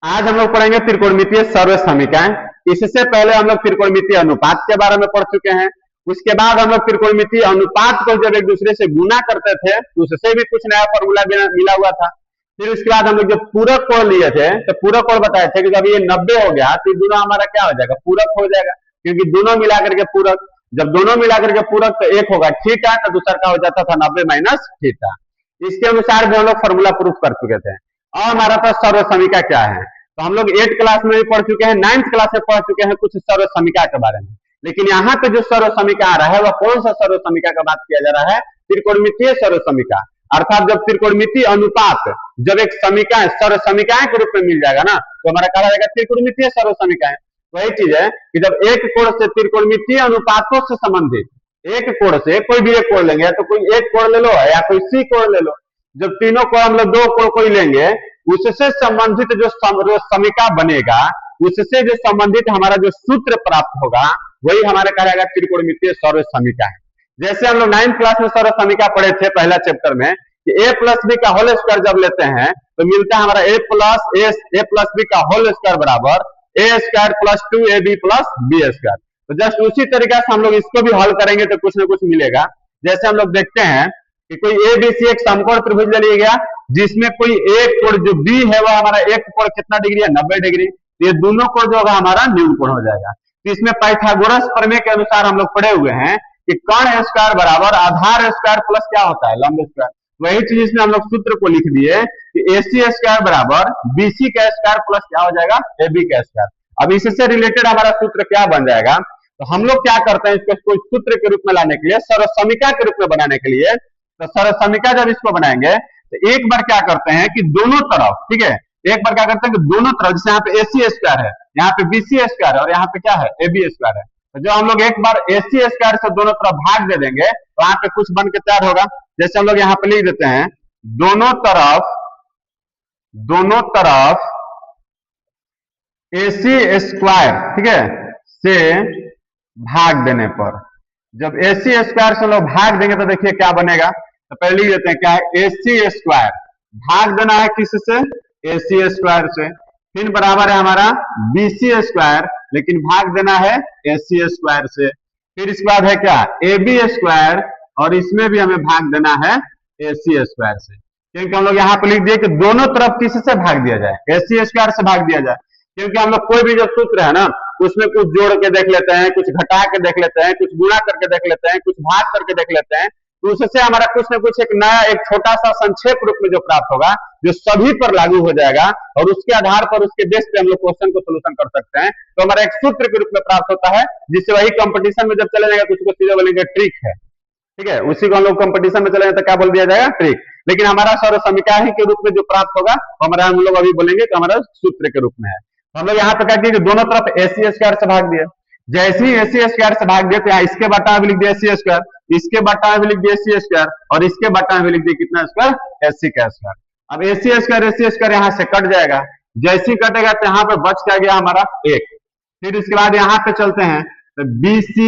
आज हम लोग पढ़ेंगे त्रिकोणमितीय सर्व समीकरण। इससे पहले हम लोग त्रिकोणमितीय अनुपात के बारे में पढ़ चुके हैं। उसके बाद हम लोग त्रिकोणमितीय अनुपात को जब एक दूसरे से गुना करते थे तो उससे भी कुछ नया फॉर्मूला मिला हुआ था। फिर उसके बाद हम लोग जब पूरक कोण लिए थे तो पूरक कोण बताए थे कि जब ये 90 हो गया तो दोनों हमारा क्या हो जाएगा, पूरक हो जाएगा, क्योंकि दोनों मिलाकर के पूरक, जब दोनों मिलाकर के पूरक तो एक होगा थीटा, तो दूसरा का हो जाता था 90 माइनस थीटा। इसके अनुसार भी हम लोग फॉर्मूला प्रूफ कर चुके थे। और हमारा पास सर्व समीकरण क्या है, तो हम लोग 8 क्लास में भी पढ़ चुके हैं, 9th क्लास में पढ़ चुके हैं कुछ सर्व समीकरण के बारे में। लेकिन यहाँ पे जो सर्व समीकरण आ रहा है वह कौन सा सर्व समीकरण का बात किया जा रहा है, त्रिकोणमितीय सर्व समीकरण। अर्थात जब त्रिकोणमितीय अनुपात जब एक समीकरण सर्व समीकरण के रूप में मिल जाएगा ना, तो हमारा कहा जाएगा त्रिकोणमितीय सर्व समीकरण। वही चीज है कि जब एक कोण से त्रिकोणमितीय अनुपातों से संबंधित एक कोण से कोई भी एक कोण लेंगे, तो कोई एक कोण ले लो या कोई सी कोण ले लो, जब तीनों कोण हम लोग दो कोण कोई लेंगे उससे संबंधित जो समीकरण बनेगा, उससे जो संबंधित हमारा जो सूत्र प्राप्त होगा वही हमारे कहा जाएगा त्रिकोणमितीय सर्व समीकरण। जैसे हम लोग 9th क्लास में सर्व समीकरण पढ़े थे पहला चैप्टर में कि a प्लस बी का होल स्क्वायर जब लेते हैं तो मिलता है हमारा a प्लस बी का होल स्क्वायर बराबर a square plus 2ab plus B square. तो जस्ट उसी तरीके से हम लोग इसको भी हल करेंगे तो कुछ ना कुछ मिलेगा। जैसे हम लोग देखते हैं कि कोई ए बी सी एक समकोण त्रिभुज ले लिया गया जिसमें कोई एक कोण जो बी है वह हमारा एक कोण कितना डिग्री है, 90 डिग्री। ये दोनों कोण जो होगा हमारा न्यून कोण हो जाएगा। तो इसमें पाइथागोरस प्रमेय के अनुसार हम लोग पढ़े हुए हैं कि कर्ण स्क्वायर बराबर आधार स्क्वायर प्लस क्या होता है, लंब स्क्वायर। वही चीज इसमें हम लोग सूत्र को लिख दिए कि AC स्क्वायर बराबर BC का स्क्वायर प्लस क्या हो जाएगा, AB का स्क्वायर। अब इससे रिलेटेड हमारा सूत्र क्या बन जाएगा, तो हम लोग क्या करते हैं इसको कोई सूत्र के रूप में लाने के लिए, सर्व समीकरण के रूप में बनाने के लिए, तो सर्व समीकरण जब इसको बनाएंगे तो एक बार क्या करते हैं कि दोनों तरफ, ठीक है, एक बार क्या करते हैं कि दोनों तरफ, जैसे यहाँ पे AC स्क्वायर है, यहाँ पे BC स्क्वायर है और यहाँ पे क्या है, AB स्क्वायर है, तो जो हम लोग एक बार AC स्क्वायर से दोनों तरफ भाग दे देंगे तो यहाँ पे कुछ बन के तैयार होगा। जैसे हम लोग यहाँ पे लिख देते हैं दोनों तरफ AC स्क्वायर, ठीक है, से भाग देने पर, जब AC स्क्वायर से लोग भाग देंगे तो देखिए क्या बनेगा। तो पहले लिख देते हैं क्या है, AC स्क्वायर भाग देना है किससे, AC स्क्वायर से, फिर बराबर है हमारा BC स्क्वायर, लेकिन भाग देना है AC स्क्वायर से, फिर इसके बाद है क्या AB स्क्वायर और इसमें भी हमें भाग देना है AC स्क्वायर से। क्योंकि हम लोग यहाँ पे लिख दिए कि दोनों तरफ किससे भाग दिया जाए, AC स्क्वायर से भाग दिया जाए। क्योंकि हम लोग कोई भी जो सूत्र है ना उसमें कुछ जोड़ के देख लेते हैं, कुछ घटा के देख लेते हैं, कुछ गुणा करके देख लेते हैं, कुछ भाग करके देख लेते हैं, तो उससे हमारा कुछ ना कुछ एक नया एक छोटा सा संक्षेप रूप में जो प्राप्त होगा जो सभी पर लागू हो जाएगा और उसके आधार पर उसके बेस पे हम लोग क्वेश्चन को सोल्यूशन कर सकते हैं। तो हमारा एक सूत्र के रूप में प्राप्त होता है जिससे वही कंपटीशन में जब चले जाएगा तो उसको सीधे बोलेंगे ट्रिक है, ठीक है, उसी को हम लोग कंपटीशन में चलेंगे तो क्या बोल दिया जाएगा, ट्रिक। लेकिन हमारा सर्व समीकरण के रूप में जो प्राप्त होगा तो हमारा हम लोग अभी बोलेंगे कि हमारा सूत्र के रूप में है। तो हम लोग यहाँ पे क्या किए कि दोनों तरफ AC स्क्वायर से भाग दिए, जैसे ही AC स्क्वायर से भाग दिए तो यहाँ इसके बटा में भी लिख दिया AC स्क्वायर, इसके बटा में भी लिख दिया AC स्क्वायर और इसके बटा में भी लिख दिया कितना स्क्वायर, AC का स्क्वायर। अब AC स्क्वायर यहाँ से कट जाएगा, जैसे ही कटेगा तो यहाँ पे बच क्या गया हमारा एक। फिर इसके बाद यहाँ पे चलते हैं तो BC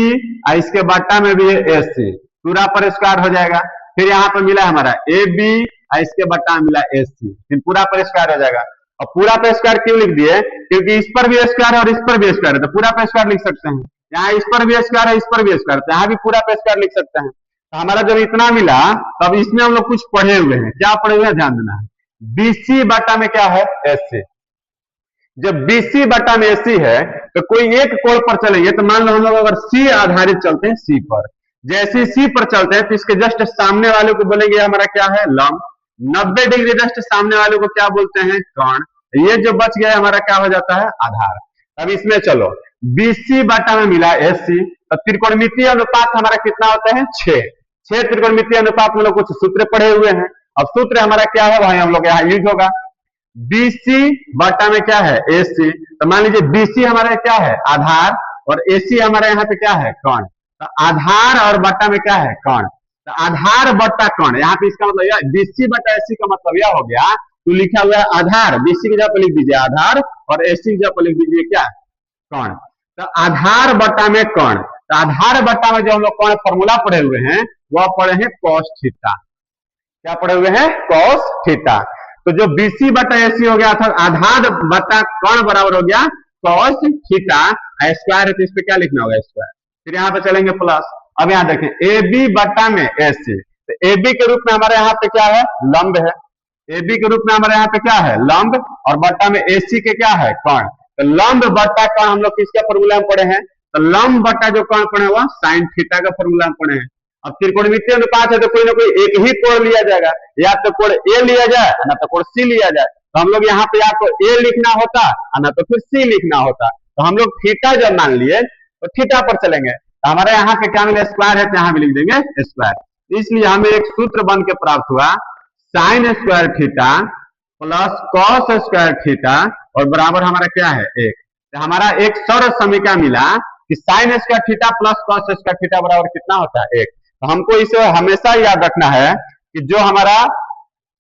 इसके बटा में भी है AC, पूरा पर स्क्वायर हो जाएगा। फिर यहाँ पे मिला हमारा AB इसके बटा में मिला AC, फिर पूरा पर स्क्वायर हो जाएगा। और पूरा पे स्क्वायर क्यों लिख दिए, क्योंकि इस पर भी स्क्वायर है और इस पर भी स्क्वायर है, तो पूरा पे स्क्वायर लिख सकते हैं। यहाँ इस पर भी स्क्वायर है, इस पर भी स्क्वायर, तो यहाँ भी पूरा पे स्क्वायर लिख सकते हैं। तो हमारा जब इतना मिला तब इसमें हम लोग कुछ पढ़े हुए हैं, क्या पढ़े हुए हैं ध्यान देना है, BC बटा में क्या है, AC। जब BC बटा में AC है तो कोई एक कोण पर चलेंगे, तो मान लो हम लोग अगर C आधारित चलते हैं C पर, जैसे C पर चलते हैं तो इसके जस्ट सामने वाले को बोलेंगे हमारा क्या है, लंब। 90 डिग्री जस्ट सामने वाले को क्या बोलते हैं, कर्ण। ये जो बच गया हमारा क्या हो जाता है, आधार। अब इसमें चलो BC बटा में मिला AC, तो त्रिकोणमितीय अनुपात हमारा कितना होता है, 6 त्रिकोणमितीय अनुपात में लोग कुछ सूत्र पढ़े हुए हैं। अब सूत्र हमारा क्या है वही हम लोग यहाँ यूज होगा, BC बटा में क्या है, AC। तो मान लीजिए BC हमारा क्या है, आधार, और AC हमारे यहाँ पे क्या है, कर्ण। तो आधार और बटा में क्या है, कर्ण। तो आधार बटा कर्ण, यहाँ पे इसका मतलब यह BC बटा AC का मतलब यह हो गया, तो लिखा हुआ है आधार, BC की जगह पर लिख दीजिए आधार और AC की जगह पर लिख दीजिए क्या, कर्ण। तो आधार बटा में कर्ण, तो आधार बटा में जो हम लोग कौन फॉर्मूला पढ़े हुए हैं वह पढ़े हैं cos थीटा। क्या पढ़े हुए हैं, cos थीटा। तो जो बीसी बटा एसी हो गया अर्थात आधार बटा कर्ण बराबर हो गया cos थीटा स्क्वायर है, तो इस पे क्या लिखना होगा स्क्वायर, फिर यहाँ पे चलेंगे प्लस। अब यहाँ देखें ए बी बटा में एसी, तो ए बी के रूप में हमारे यहाँ पे क्या है लंब है, ए बी के रूप में हमारे यहाँ पे क्या है लंब, और बट्टा में एसी के क्या है कर्ण, तो लंब बट्टा कर्ण हम लोग किसका फॉर्मूला में पढ़े हैं, तो लंब बट्टा जो कर्ण पढ़े हुआ साइन थीटा का फॉर्मूला में पढ़े हैं। अब त्रिकोणमितीय अनुपात है तो कोई ना कोई एक ही कोण लिया जाएगा, या तो कोण ए लिया जाए ना तो कोण सी लिया जाए, तो हम लोग यहाँ पे या तो ए लिखना होता ना तो फिर सी लिखना होता, तो हम लोग थीटा जब मान लिए तो थीटा पर चलेंगे, तो हमारे यहाँ पे क्या मिले स्क्वायर है तो यहाँ भी लिख देंगे स्क्वायर। इसलिए हमें एक सूत्र बन के प्राप्त हुआ sign square theta plus cos square theta और बराबर हमारा क्या है एक, तो हमारा एक सरल समीकरण मिला कि sign square theta plus cos square theta बराबर कितना होता है एक। तो हमको इसे हमेशा याद रखना है कि जो हमारा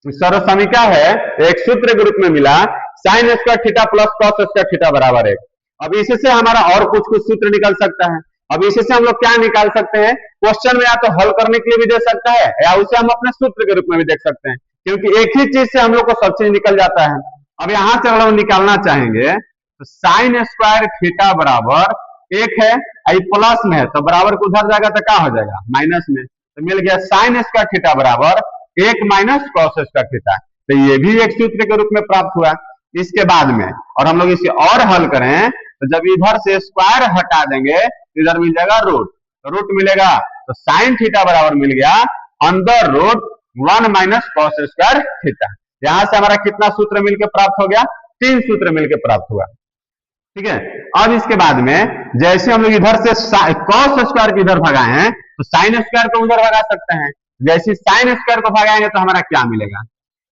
सरल समीकरण है एक सूत्र के रूप में मिला sign square theta plus cos square theta बराबर एक। अब इससे हमारा और कुछ कुछ सूत्र निकल सकता है। अब इससे हम लोग क्या निकाल सकते हैं, क्वेश्चन में या तो हल करने के लिए भी दे सकता है या उसे हम अपने सूत्र के रूप में भी देख सकते हैं, क्योंकि एक ही चीज से हम लोग को सब चीज निकल जाता है। अब यहाँ से अगर हम निकालना चाहेंगे तो साइन स्क्वायर थीटा बराबर एक है, आई प्लस में है तो बराबर को उधर जाएगा तो क्या हो जाएगा माइनस में, तो मिल गया साइन स्क्वायर थीटा बराबर एक माइनस कॉस स्क्वायर थीटा, तो ये भी एक सूत्र के रूप में प्राप्त हुआ। इसके बाद में और हम लोग इसे और हल करें तो जब इधर से स्क्वायर हटा देंगे तो इधर मिल जाएगा रूट, तो रूट मिलेगा तो साइन थीटा बराबर मिल गया under root 1 minus cos square theta. यहां से हमारा कितना सूत्र मिलकर प्राप्त हो गया, 3 सूत्र मिलकर प्राप्त हुआ। ठीक है, अब इसके बाद में जैसे हम लोग इधर से कॉस स्क्वायर को इधर भगाए हैं तो साइन स्क्वायर को उधर भगा सकते हैं, जैसे साइन स्क्वायर को भगाएंगे तो हमारा क्या मिलेगा,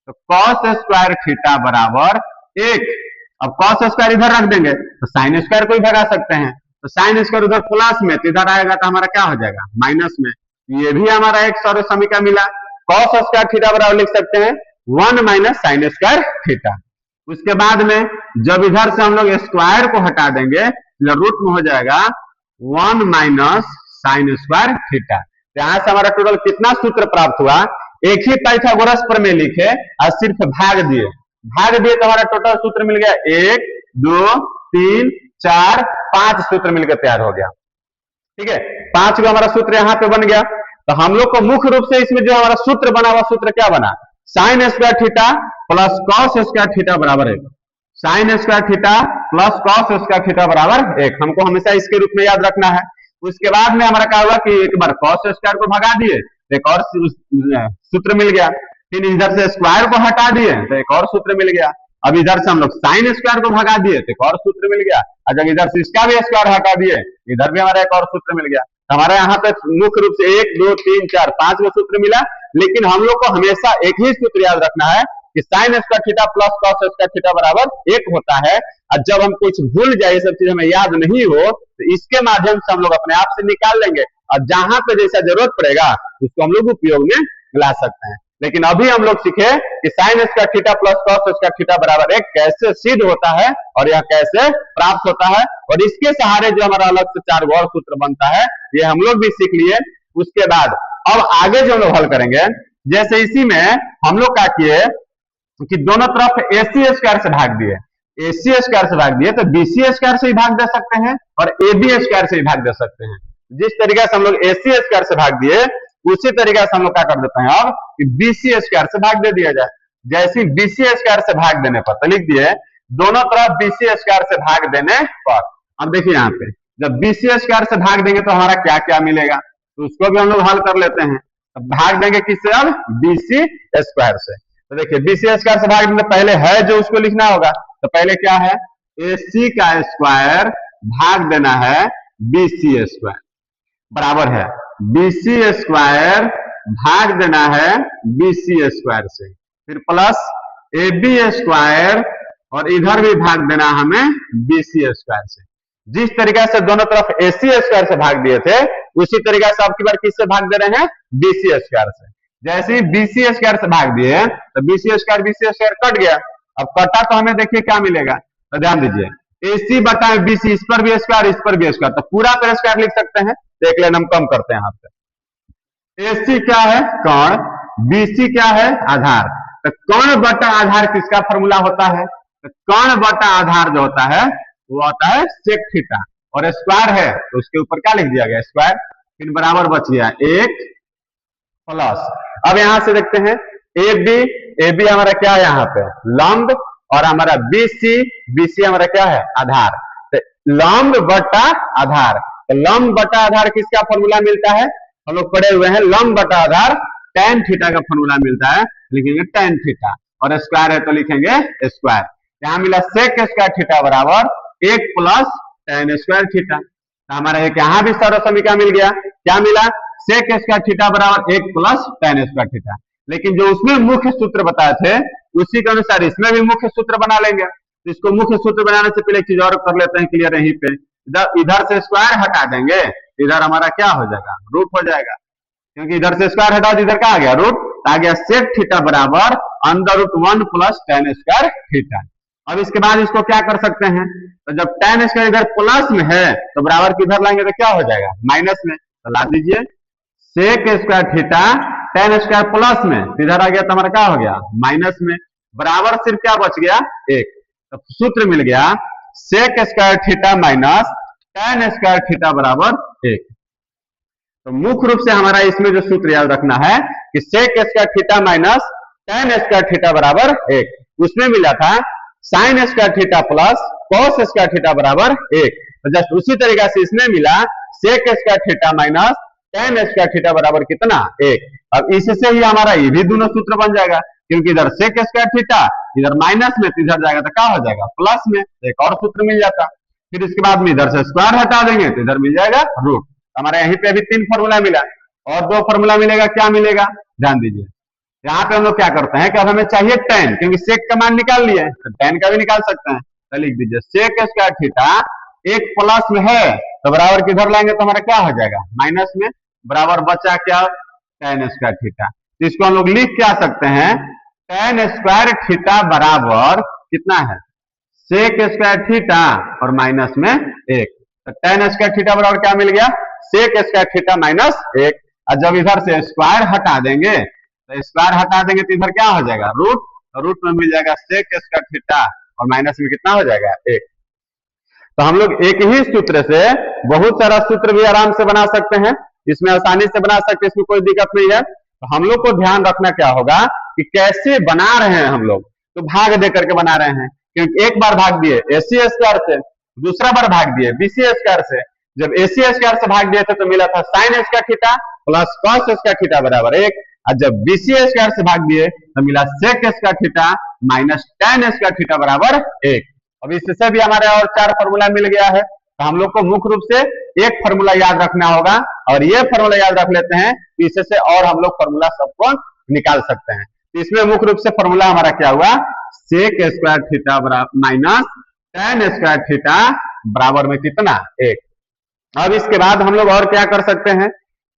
तो कॉस स्क्वायर थीटा बराबर एक। अब कॉस स्क्वायर इधर रख देंगे तो साइन स्क्वायर को ही भगा सकते हैं, तो साइन स्क्वायर उधर प्लस में तो इधर आएगा तो हमारा क्या हो जाएगा माइनस में। ये भी हमारा एक सरल समीकरण मिला, कॉस स्क्वायर थीटा बराबर लिख सकते हैं 1 माइनस साइन स्क्वायर थीटा। उसके बाद में जब इधर से हम लोग स्क्वायर को हटा देंगे तो रूट में हो जाएगा 1 माइनस साइन स्क्वायर थीटा। यहां से हमारा टोटल कितना सूत्र प्राप्त हुआ, एक ही पाइथागोरस पर में लिखे और सिर्फ भाग दिए तो हमारा टोटल सूत्र मिल गया 1 2 3 4 5 सूत्र मिलकर तैयार हो गया। ठीक है, 5 का हमारा सूत्र यहाँ पे बन गया। तो हम लोग को मुख्य रूप से इसमें जो हमारा सूत्र बना हुआ सूत्र क्या बना, sign square theta plus cos square theta बराबर एक, sign square theta plus cos square theta बराबर एक, हमको हमेशा इसके रूप में याद रखना है। उसके बाद में हमारा क्या हुआ कि एक बार कॉस स्क्वायर को भगा दिए तो एक और सूत्र मिल गया, फिर इधर से स्क्वायर को हटा दिए तो एक और सूत्र मिल गया, अब इधर से हम लोग साइन स्क्वायर को भगा दिए तो एक और सूत्र मिल गया, और जब इधर से इसका भी स्क्वायर हटा दिए इधर भी हमारा एक और सूत्र मिल गया। हमारे यहाँ पे मुख्य रूप से 1 2 3 4 5 का सूत्र मिला, लेकिन हम लोग को हमेशा एक ही सूत्र याद रखना है कि sign square theta plus cos square theta बराबर एक होता है। और जब हम कुछ भूल जाए, ये सब चीज हमें याद नहीं हो तो इसके माध्यम से हम लोग अपने आप से निकाल लेंगे, और जहां पे जैसा जरूरत पड़ेगा उसको हम लोग उपयोग में ला सकते हैं। लेकिन अभी हम लोग सीखे कि sign square theta plus cos square theta बराबर एक कैसे सिद्ध होता है और यह कैसे प्राप्त होता है, और इसके सहारे जो हमारा अलग से 4 और सूत्र बनता है ये हम लोग भी सीख लिए। उसके बाद अब आगे जो हम लोग हल करेंगे, जैसे इसी में हम लोग क्या किए कि दोनों तरफ एसी स्क्वायर से भाग दिए, एसी स्क्वायर से भाग दिए तो बीसी स्क्वायर से भी भाग दे सकते हैं और एबी स्क्वायर से भी भाग दे सकते हैं। जिस तरीके से हम लोग एसी स्क्वायर से भाग दिए उसी तरीके से हम लोग क्या कर देते हैं अब कि बीसी स्क्वायर से भाग दे दिया जाए। जैसे बीसी स्क्वायर से भाग देने पर तो लिख दिए दोनों तरफ बीसी स्क्वायर से भाग देने पर। अब देखिए यहाँ पे जब बीसी स्क्वायर से भाग देंगे तो हमारा क्या क्या मिलेगा, तो उसको भी हम लोग हल कर लेते हैं। भाग देंगे किससे, अब बीसी स्क्वायर से। तो देखिए बीसी स्क्वायर से भाग देंगे, पहले है जो उसको लिखना होगा, तो पहले क्या है एसी का स्क्वायर भाग देना है बीसी स्क्वायर बराबर है बीसी स्क्वायर भाग देना है बीसी स्क्वायर से, फिर प्लस एबी स्क्वायर और इधर भी भाग देना हमें बीसी स्क्वायर से। जिस तरीके से दोनों तरफ एसी स्क्वायर से भाग दिए थे उसी तरीके से अब की बार किससे भाग दे रहे हैं बीसी स्क्वायर से। जैसे ही बीसी स्क्वायर से भाग दिए तो बीसी स्क्वायर कट गया। अब कटा तो हमें देखिए क्या मिलेगा, तो ध्यान दीजिए एसी बटा बीसी, इस पर भी स्क्वायर इस पर भी स्क्वायर, तो पूरा पर स्क्वायर लिख सकते हैं। देख लेना हम कम करते हैं यहाँ पे, एसी क्या है कर्ण, बीसी क्या है आधार, तो कर्ण बटा आधार किसका फॉर्मूला होता है? तो कर्ण बटा आधार जो होता है वो होता है सेक थीटा, और स्क्वायर है तो उसके ऊपर क्या लिख दिया गया? स्क्वायर। फिर बराबर बच गया 1 प्लस, अब यहां से देखते हैं ए बी, ए बी हमारा क्या है यहाँ पे? लंब, और हमारा बी सी, बी सी हमारा क्या है? आधार। तो लंब बटा आधार, तो लंब बटा आधार किसका फॉर्मूला मिलता है? हम लोग पढ़े हुए हैं लंब बटा आधार tan थीटा का फॉर्मूला मिलता है, लिखेंगे tan थीटा, और स्क्वायर है तो लिखेंगे स्क्वायर। यहां मिला सेक स्क्वायर थीटा बराबर 1 प्लस tan स्क्वायर थीटा। तो हमारा एक यहाँ भी सर्व समीकरण मिल गया, क्या मिला? सेक स्क्वायर थीटा बराबर 1 प्लस tan स्क्वायर थीटा। लेकिन जो उसमें मुख्य सूत्र बताए थे उसी के अनुसार इसमें भी मुख्य सूत्र बना लेंगे। तो इसको मुख्य सूत्र बनाने से पहले एक चीज और कर लेते हैं क्लियर यहीं पे। इधर से स्क्वायर हटा देंगे, इधर हमारा क्या हो जाएगा? रूट हो जाएगा, क्योंकि इधर से स्क्वायर हटा इधर क्या आ गया? रूट। आ गया सेक थीटा बराबर under root 1 plus tan square theta. अब इसके बाद इसको क्या कर सकते हैं? तो जब tan स्क्वायर इधर प्लस में है तो बराबर किधर लाएंगे तो क्या हो जाएगा? माइनस में। तो ला दीजिए sec square theta tan square plus में, इधर आ गया तो हमारा क्या हो गया? माइनस में। बराबर सिर्फ क्या बच गया? 1। तो सूत्र मिल गया sec square theta minus tan square theta बराबर 1। तो मुख्य रूप से हमारा इसमें जो सूत्र याद रखना है कि sec square theta minus tan square theta बराबर 1। उसमें मिला था sine square theta plus cos square theta बराबर 1। तो जस्ट उसी तरीके से इसमें मिला sec square theta minus tan square theta बराबर कितना? 1। अब इससे ही हमारा ये भी दोनों सूत्र बन जाएगा, क्योंकि इधर सेक स्क्वायर थीटा इधर माइनस में, तो इधर जाएगा तो क्या हो जाएगा? प्लस में। एक और सूत्र मिल जाता। फिर इसके बाद में इधर से स्क्वायर हटा देंगे तो इधर मिल जाएगा रूट। हमारे यहीं पे अभी 3 फॉर्मूला मिला, और 2 फॉर्मूला मिलेगा। क्या मिलेगा? ध्यान दीजिए, यहाँ पे हम लोग क्या करते हैं कि अब हमें चाहिए tan, क्योंकि सेक का मान निकाल लिए तो tan का भी निकाल सकते हैं। तो लिख दीजिए सेक स्क्वायर थीटा 1 प्लस में है तो बराबर किधर लाएंगे तो हमारा क्या हो जाएगा? माइनस में। बराबर बचा क्या? tan square theta. तो इसको हम लोग लिख क्या सकते हैं? tan स्क्वायर थीटा बराबर कितना है? सेक स्क्वायर थीटा और माइनस में 1। तो tan स्क्वायर थीटा बराबर क्या मिल गया? Sec square theta minus 1। और जब इधर से स्क्वायर हटा देंगे तो स्क्वायर हटा देंगे तो इधर क्या हो जाएगा? रूट। रूट में मिल जाएगा सेक स्क्वायर थीटा और माइनस में कितना हो जाएगा? 1। तो हम लोग एक ही सूत्र से बहुत सारा सूत्र भी आराम से बना सकते हैं, इसमें आसानी से बना सकते हैं, इसमें कोई दिक्कत नहीं है। तो हम लोग को ध्यान रखना क्या होगा कि कैसे बना रहे हैं हम लोग, तो भाग दे करके बना रहे हैं। क्योंकि एक बार भाग दिए AC स्क्वायर से, दूसरा बार भाग दिए BC स्क्वायर से। जब AC स्क्वायर से भाग दिए थे तो मिला था sine square theta plus cos square theta बराबर 1, और जब BC स्क्वायर से भाग दिए तो मिला sec square theta minus tan square theta बराबर 1। अब इससे भी हमारे और 4 फॉर्मूला मिल गया है। तो हम लोग को मुख्य रूप से एक फॉर्मूला याद रखना होगा, और ये फॉर्मूला याद रख लेते हैं तो इससे और हम लोग फॉर्मूला सबको निकाल सकते हैं। तो इसमें मुख्य रूप से फॉर्मूला हमारा क्या हुआ? सेक स्क्वायर थीटा बराबर माइनस tan स्क्वायर थीटा बराबर में कितना? 1। अब इसके बाद हम लोग और क्या कर सकते हैं?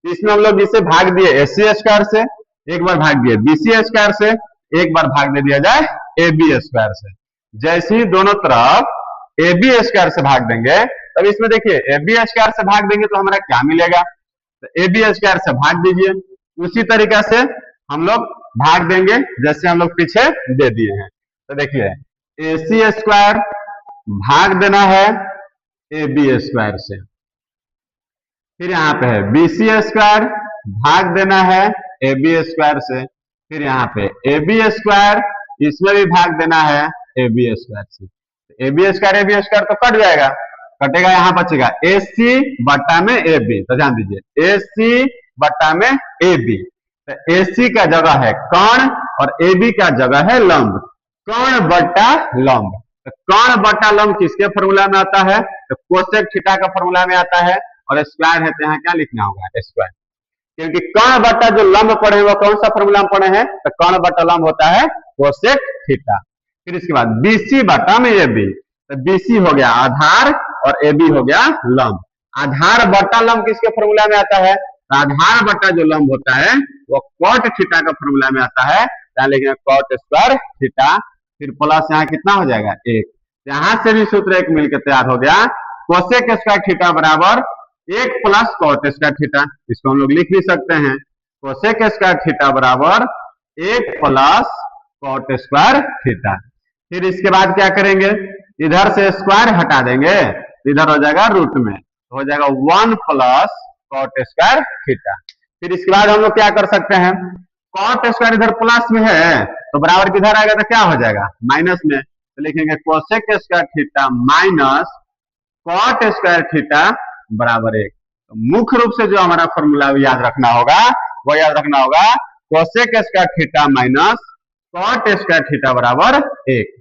इसमें हम लोग इसे भाग दिए AC स्क्वायर से, एक बार भाग दिए BC स्क्वायर से, एक बार भाग दे दिया जाए AB स्क्वायर से। जैसे ही दोनों तरफ AB स्क्वायर से भाग देंगे, तब इसमें देखिए AB स्क्वायर से भाग देंगे तो हमारा क्या मिलेगा? तो AB स्क्वायर से भाग दीजिए, उसी तरीके से हम लोग भाग देंगे जैसे हम लोग पीछे दे दिए हैं। तो देखिए AC स्क्वायर भाग देना है AB स्क्वायर से, फिर यहाँ पे है BC स्क्वायर भाग देना है AB स्क्वायर से, फिर यहाँ पे AB स्क्वायर इसमें भी भाग देना है AB स्क्वायर से। AB स्क्वायर तो कट जाएगा, कटेगा, यहाँ बचेगा AC बट्टा में AB। तो ध्यान दीजिए AC बट्टा में AB। तो AC का जगह है कर्ण और AB का जगह है लंब। कर्ण बट्टा लंब, तो कर्ण बट्टा लंब किसके फॉर्मूला में आता है? तो कोसेक थीटा का फॉर्मूला में आता है, और स्क्वायर है तो यहाँ क्या लिखना होगा? स्क्वायर। क्योंकि कर्ण बट्टा जो लंब पढ़े वो कौन सा फॉर्मूला में पढ़े हैं? तो कर्ण बट्टा लंब होता है कोसेक थीटा। फिर इसके बाद BC बट्टा में AB, तो BC हो गया आधार और AB हो गया लंब। आधार बट्टा लंब किसके फॉर्मूला में आता है? तो आधार बट्टा जो लंब होता है वो कॉट थीटा का फॉर्मूला में आता है, यहाँ लिखेंगे कॉट स्क्वायर थीटा, फिर प्लस यहाँ कितना हो जाएगा? 1। यहां से भी सूत्र एक मिलकर तैयार हो गया, कोसेक स्क्वायर थीटा बराबर 1 प्लस कॉट स्क्वायर थीटा। इसको हम लोग लिख भी सकते हैं कोसेक स्क्वायर थीटा बराबर 1 प्लस कॉट स्क्वायर थीटा। फिर इसके बाद क्या करेंगे, इधर से स्क्वायर हटा देंगे तो इधर हो जाएगा रूट में, तो हो जाएगा 1 प्लस कॉट स्क्वायर थीटा। फिर इसके बाद हम लोग क्या कर सकते हैं, कॉट स्क्वायर इधर प्लस में है तो बराबर किधर आएगा तो क्या हो जाएगा माइनस में, तो लिखेंगे cosec square theta minus cot square theta बराबर 1। तो मुख्य रूप से जो हमारा फॉर्मूला याद रखना होगा वो याद रखना होगा cosec square theta minus cot square theta बराबर 1।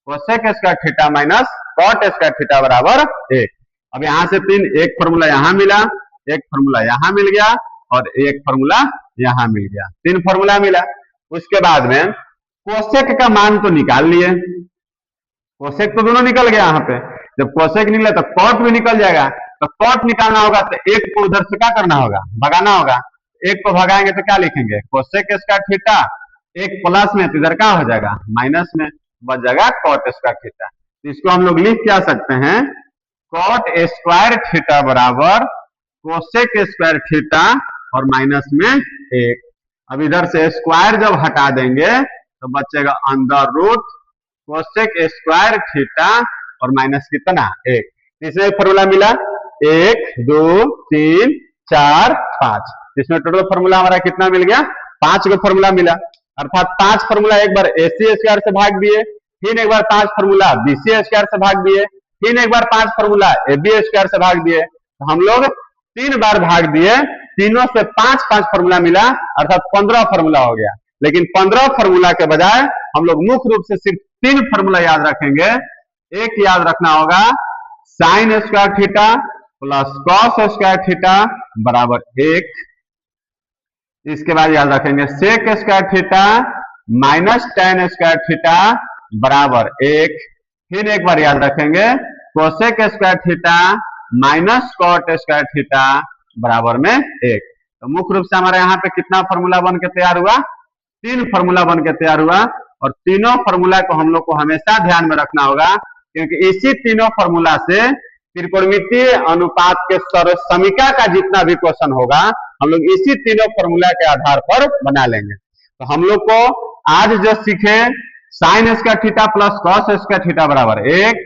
Cosec square theta minus cot square theta बराबर 1। अब यहां से 3, एक फॉर्मूला यहां मिला, एक फॉर्मूला यहां मिल गया और एक फॉर्मूला यहां मिल गया, 3 फॉर्मूला मिला। उसके बाद में कोसेक का मान तो निकाल लिए, कोसेक तो दोनों निकल गया यहाँ पे, जब कोसेक निकले तो कॉट भी निकल जाएगा, तो कॉट निकालना होगा तो एक को उधर से क्या करना होगा, भगाना होगा। एक को भगाएंगे तो क्या लिखेंगे, कोसेक स्क्वायर थीटा, एक प्लस में तो इधर क्या हो जाएगा माइनस में, बच जाएगा कॉट स्क्वायर थीटा। तो इसको हम लोग लिख क्या सकते हैं, कॉट स्क्वायर थीटा बराबर कोसेक स्क्वायर थीटा और माइनस में 1। अब इधर से स्क्वायर जब हटा देंगे तो बचेगा under root cosec square theta और माइनस कितना 1। इसमें फॉर्मूला मिला 1 2 3 4 5, इसमें टोटल फॉर्मूला हमारा कितना मिल गया, 5 को फॉर्मूला मिला। अर्थात 5 फॉर्मूला एक बार AC स्क्वायर से भाग दिए, फिर एक बार 5 फॉर्मूला BC स्क्वायर से भाग दिए, फिर एक बार 5 फॉर्मूला AB स्क्वायर से भाग दिए। तो हम लोग 3 बार भाग दिए, तीनों से 5-5 फॉर्मूला मिला, अर्थात 15 फॉर्मूला हो गया। लेकिन 15 फॉर्मूला के बजाय हम लोग मुख्य रूप से सिर्फ 3 फॉर्मूला याद रखेंगे। एक याद रखना होगा sine square theta plus cos square theta बराबर 1। इसके बाद याद रखेंगे sec square theta minus tan square theta बराबर 1। फिर एक बार याद रखेंगे cosec square theta minus cot square theta बराबर में 1। तो मुख्य रूप से हमारे यहाँ पे कितना फॉर्मूला बन के तैयार हुआ, 3 फॉर्मूला बन के तैयार हुआ। और तीनों फॉर्मूला को हम लोग को हमेशा ध्यान में रखना होगा, क्योंकि इसी तीनों फॉर्मूला से त्रिकोणमितीय अनुपात के समीका का जितना भी क्वेश्चन होगा हम लोग इसी तीनों फॉर्मूला के आधार पर बना लेंगे। तो हम लोग को आज जो सीखे sine square theta plus cos square theta बराबर 1,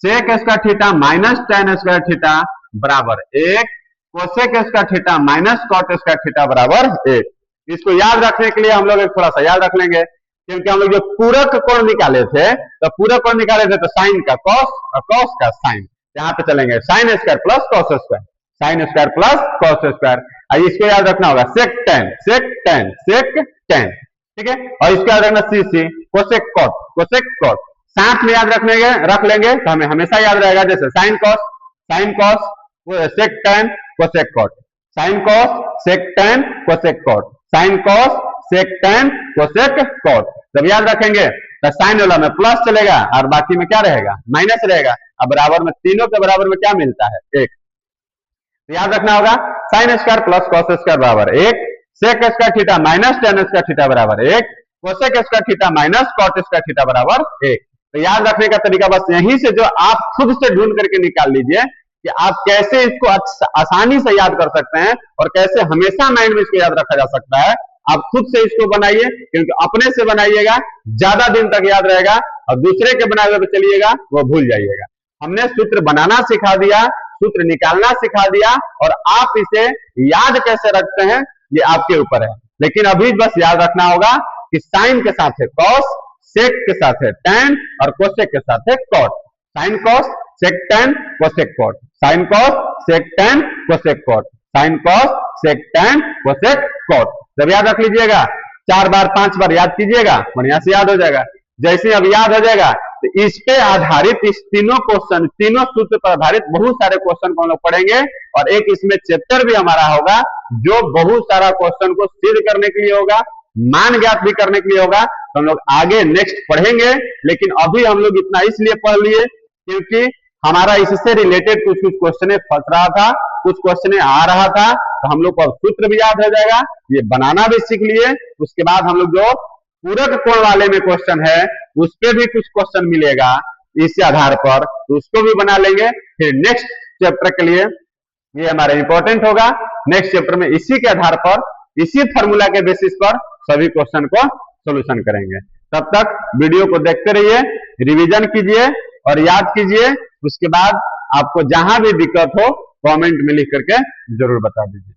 sec square theta minus tan square theta बराबर 1, cosec square theta minus cot square theta बराबर 1। इसको याद रखने के लिए हम लोग एक थोड़ा सा याद रख लेंगे, क्योंकि हम लोग जो पूरक कोण निकाले थे तो पूरक कोण निकाले थे तो साइन का कॉस और कॉस का साइन, यहाँ पे चलेंगे sine square plus cos square, sine square plus cos square. इसको याद रखना होगा sec tan sec tan sec tan, ठीक है। और इसको याद रखना सी कोसेक कॉट कोसेक कॉट, साथ में याद रख लेंगे तो हमें हमेशा याद रहेगा, जैसे sine cos sec tan cosec cot, sine cos sec tan cosec cot, sine cos sec tan cosec cot. जब याद रखेंगे तो साइन वाला में प्लस चलेगा और बाकी में क्या रहेगा माइनस रहेगा। अब बराबर में तीनों के बराबर में क्या मिलता है 1। तो याद रखना होगा sine square plus cos square बराबर 1, sec square theta minus tan square theta बराबर 1, cosec square theta minus cot square theta बराबर 1। तो याद रखने का तरीका बस यहीं से जो आप खुद से ढूंढ करके निकाल लीजिए कि आप कैसे इसको आसानी से याद कर सकते हैं और कैसे हमेशा माइंड में इसको याद रखा जा सकता है। आप खुद से इसको बनाइए, क्योंकि अपने से बनाइएगा ज्यादा दिन तक याद रहेगा और दूसरे के बनाए हुए पे चलिएगा वो भूल जाइएगा। हमने सूत्र बनाना सिखा दिया, सूत्र निकालना सिखा दिया, और आप इसे याद कैसे रखते हैं ये आपके ऊपर है। लेकिन अभी बस याद रखना होगा कि साइन के साथ है कॉस, सेक के साथ है टेन और कोसेक के साथ है cot. Sine cos sec tan cosec cot, sine cos sec tan cosec cot, sine cos sec tan cosec cot. जब याद रख लीजिएगा 4 बार 5 बार याद कीजिएगा, बढ़िया से याद हो जाएगा। जैसे अब याद हो जाएगा तो इस पे आधारित इस तीनों क्वेश्चन, तीनों सूत्र पर आधारित बहुत सारे क्वेश्चन को हम लोग पढ़ेंगे, और एक इसमें चैप्टर भी हमारा होगा जो बहुत सारा क्वेश्चन को सिद्ध करने के लिए होगा, मान ज्ञात भी करने के लिए होगा। तो हम लोग आगे नेक्स्ट पढ़ेंगे, लेकिन अभी हम लोग इतना इसलिए पढ़ लिए क्योंकि हमारा इससे रिलेटेड कुछ क्वेश्चन फंस रहा था, कुछ क्वेश्चन आ रहा था, तो हम लोग को सूत्र भी याद हो जाएगा, ये बनाना भी सीख लिए। उसके बाद हम लोग जो पूरक कोण वाले में क्वेश्चन है उस पे भी कुछ क्वेश्चन मिलेगा इस आधार पर, तो उसको भी बना लेंगे। फिर नेक्स्ट चैप्टर के लिए ये हमारा इंपॉर्टेंट होगा। नेक्स्ट चैप्टर में इसी के आधार पर, इसी फॉर्मूला के बेसिस पर सभी क्वेश्चन को सोल्यूशन करेंगे। तब तक वीडियो को देखते रहिए, रिवीजन कीजिए और याद कीजिए। उसके बाद आपको जहां भी दिक्कत हो कमेंट में लिख करके जरूर बता दीजिए।